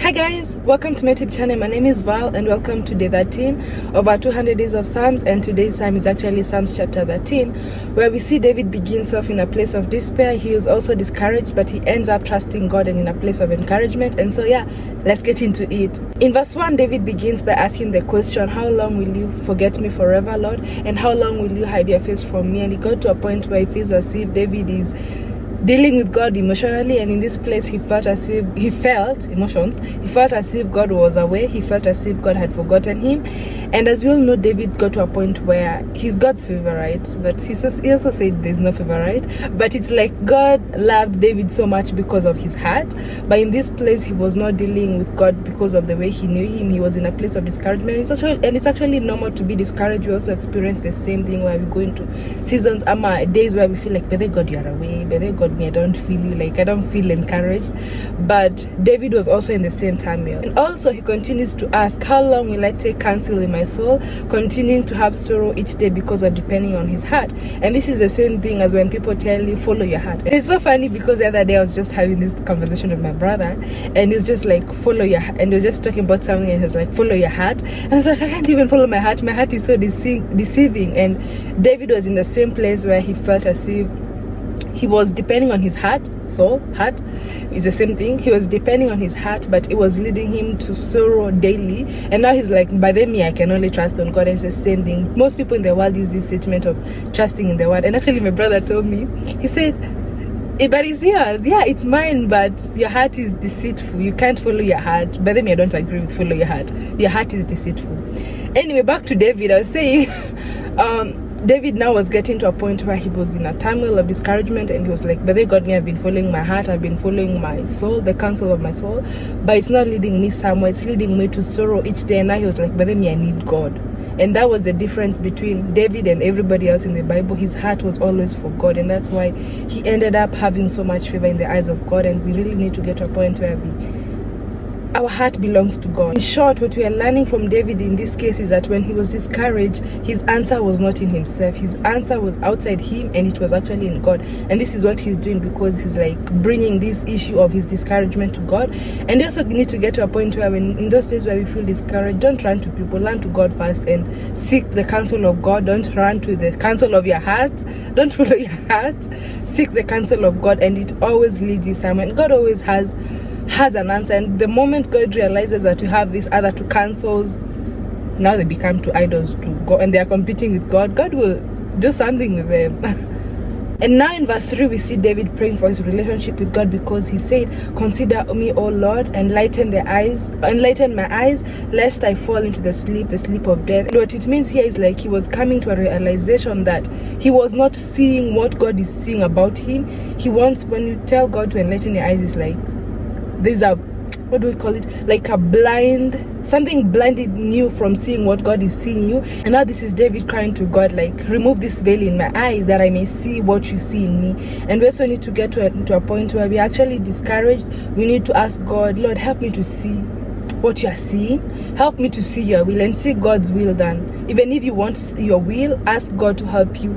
Hi guys, welcome to my YouTube channel. My name is Val and welcome to day 13 of our 200 days of Psalms, and today's Psalm is actually Psalms chapter 13, where we see David begins off in a place of despair. He is also discouraged, but he ends up trusting God and in a place of encouragement. And so let's get into it. In verse 1, David begins by asking the question, how long will you forget me forever, Lord? And how long will you hide your face from me? And he got to a point where he feels as if David is dealing with God emotionally, and in this place he felt as if he felt as if God was away. He felt as if God had forgotten him. And as we all know, David got to a point where he's God's favorite, but he also said there's no favorite, but it's like God loved David so much because of his heart. But in this place he was not dealing with God because of the way he knew him. He was in a place of discouragement. It's actually normal to be discouraged. We also experience the same thing where we go into seasons, days where we feel like, better God, you are away, better God, me, I don't feel you, like I don't feel encouraged. But David was also in the same time here. And also he continues to ask, how long will I take counsel in my soul, continuing to have sorrow each day because of depending on his heart? And this is the same thing as when people tell you follow your heart. And it's so funny because the other day I was just having this conversation with my brother, and he's just like, follow your heart, and he was just talking about something, and he's like, follow your heart. And I was like, I can't even follow my heart is so deceiving. And David was in the same place where he felt as if he was depending on his heart. Heart is the same thing. He was depending on his heart, but it was leading him to sorrow daily. And now he's like, by then I can only trust on God. And it's the same thing. Most people in the world use this statement of trusting in the word. And actually my brother told me, he said, but it's yours. Yeah, it's mine, but your heart is deceitful. You can't follow your heart. By then I don't agree with follow your heart. Your heart is deceitful. Anyway, back to David. I was saying, David now was getting to a point where he was in a turmoil of discouragement, and he was like, but they got me, I've been following my heart, I've been following my soul, the counsel of my soul, but it's not leading me somewhere, it's leading me to sorrow each day. And now he was like, but then I need God. And that was the difference between David and everybody else in the Bible. His heart was always for God, and that's why he ended up having so much favor in the eyes of God. And we really need to get to a point where our heart belongs to God. In short, what we are learning from David in this case is that when he was discouraged, his answer was not in himself. His answer was outside him, and it was actually in God. And this is what he's doing, because he's like bringing this issue of his discouragement to God. And we also need to get to a point where when in those days where we feel discouraged, don't run to people, run to God first and seek the counsel of God. Don't run to the counsel of your heart. Don't follow your heart. Seek the counsel of God, and it always leads you somewhere. And God always has an answer. And the moment God realizes that you have these other two counsels, now they become two idols to God, and they are competing with God, God will do something with them. And now in verse 3 we see David praying for his relationship with God, because he said, consider me, O Lord, enlighten my eyes, lest I fall into the sleep of death. And what it means here is like he was coming to a realization that he was not seeing what God is seeing about him. When you tell God to enlighten your eyes, it's like there's what do we call it? Like something blinded you from seeing what God is seeing you. And now this is David crying to God, like, remove this veil in my eyes that I may see what you see in me. And we also need to get to a point where we're actually discouraged. We need to ask God, Lord, help me to see what you are seeing. Help me to see your will and see God's will done. Even if you want your will, ask God to help you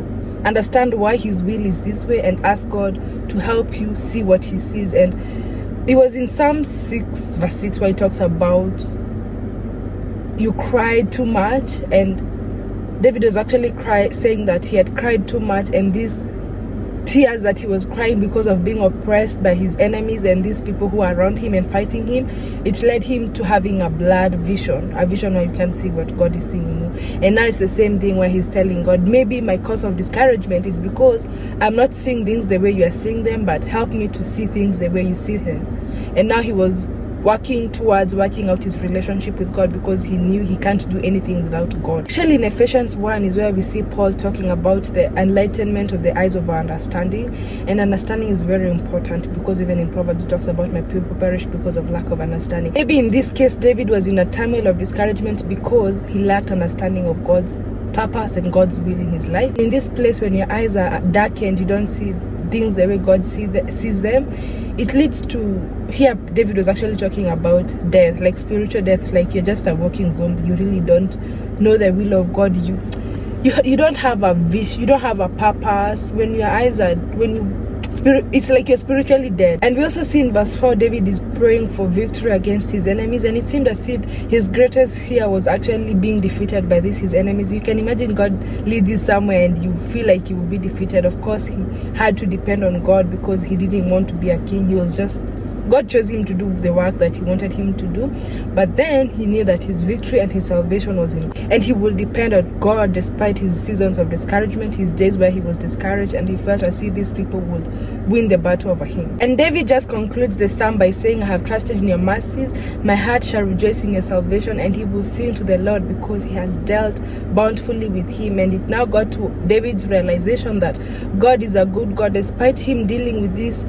understand why his will is this way, and ask God to help you see what he sees. And it was in Psalm 6 verse 6 where he talks about you cried too much, and David was actually saying that he had cried too much, and these tears that he was crying because of being oppressed by his enemies and these people who are around him and fighting him, it led him to having a vision where you can't see what God is seeing in you. And now it's the same thing where he's telling God, maybe my cause of discouragement is because I'm not seeing things the way you are seeing them, but help me to see things the way you see them. And now he was working out his relationship with God, because he knew he can't do anything without God. Actually, in Ephesians 1 is where we see Paul talking about the enlightenment of the eyes of our understanding. And understanding is very important, because even in Proverbs it talks about my people perish because of lack of understanding. Maybe in this case David was in a turmoil of discouragement because he lacked understanding of God's purpose and God's will in his life. In this place, when your eyes are darkened, you don't see things the way God sees them, it leads to, here David was actually talking about death, like spiritual death, like you're just a walking zombie. You really don't know the will of God. You don't have a vision, you don't have a purpose. When your eyes are, when you it's like you're spiritually dead. And we also see in verse 4, David is praying for victory against his enemies, and it seemed as if his greatest fear was actually being defeated by his enemies. You can imagine God leads you somewhere and you feel like you will be defeated. Of course, he had to depend on God because he didn't want to be a king. God chose him to do the work that he wanted him to do, but then he knew that his victory and his salvation was in, and he will depend on God despite his seasons of discouragement, his days where he was discouraged, and he felt as if these people would win the battle over him. And David just concludes the psalm by saying, I have trusted in your mercies, my heart shall rejoice in your salvation, and he will sing to the Lord because he has dealt bountifully with him. And it now got to David's realization that God is a good God, despite him dealing with this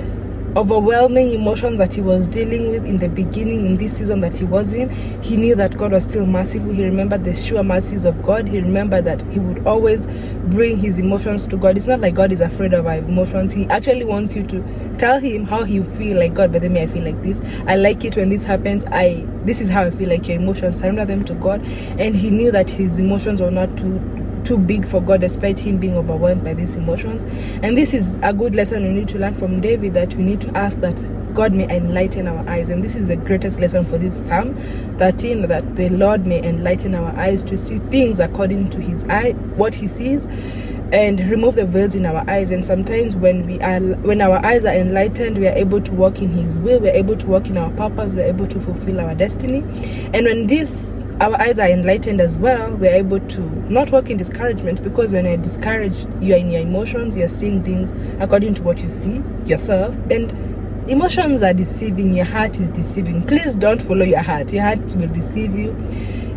overwhelming emotions that he was dealing with in the beginning, in this season that he was in. He knew that God was still merciful. He remembered the sure mercies of God. He remembered that he would always bring his emotions to God. It's not like God is afraid of our emotions. He actually wants you to tell him how you feel, like, God, but then I feel like this. I like it when this happens. This is how I feel. Like, your emotions, surrender them to God. And he knew that his emotions were not too big for God, despite him being overwhelmed by these emotions. And this is a good lesson we need to learn from David, that we need to ask that God may enlighten our eyes. And this is the greatest lesson for this Psalm 13, that the Lord may enlighten our eyes to see things according to his eye, what he sees, and remove the veils in our eyes. And sometimes when our eyes are enlightened, we are able to walk in his will, we are able to walk in our purpose, we are able to fulfill our destiny. And when our eyes are enlightened as well, we are able to not walk in discouragement, because when you're discouraged, you are in your emotions, you're seeing things according to what you see yourself, and emotions are deceiving. Your heart is deceiving. Please don't follow your heart. Your heart will deceive you.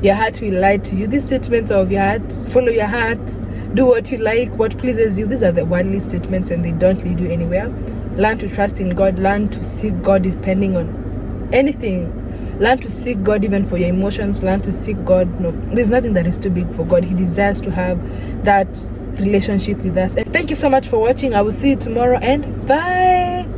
Your heart will lie to you. These statements of your heart, follow your heart, do what you like, what pleases you, these are the worldly statements, and they don't lead you anywhere. Learn to trust in God. Learn to seek God depending on anything. Learn to seek God even for your emotions. Learn to seek God. No, there's nothing that is too big for God. He desires to have that relationship with us. And thank you so much for watching. I will see you tomorrow, and bye.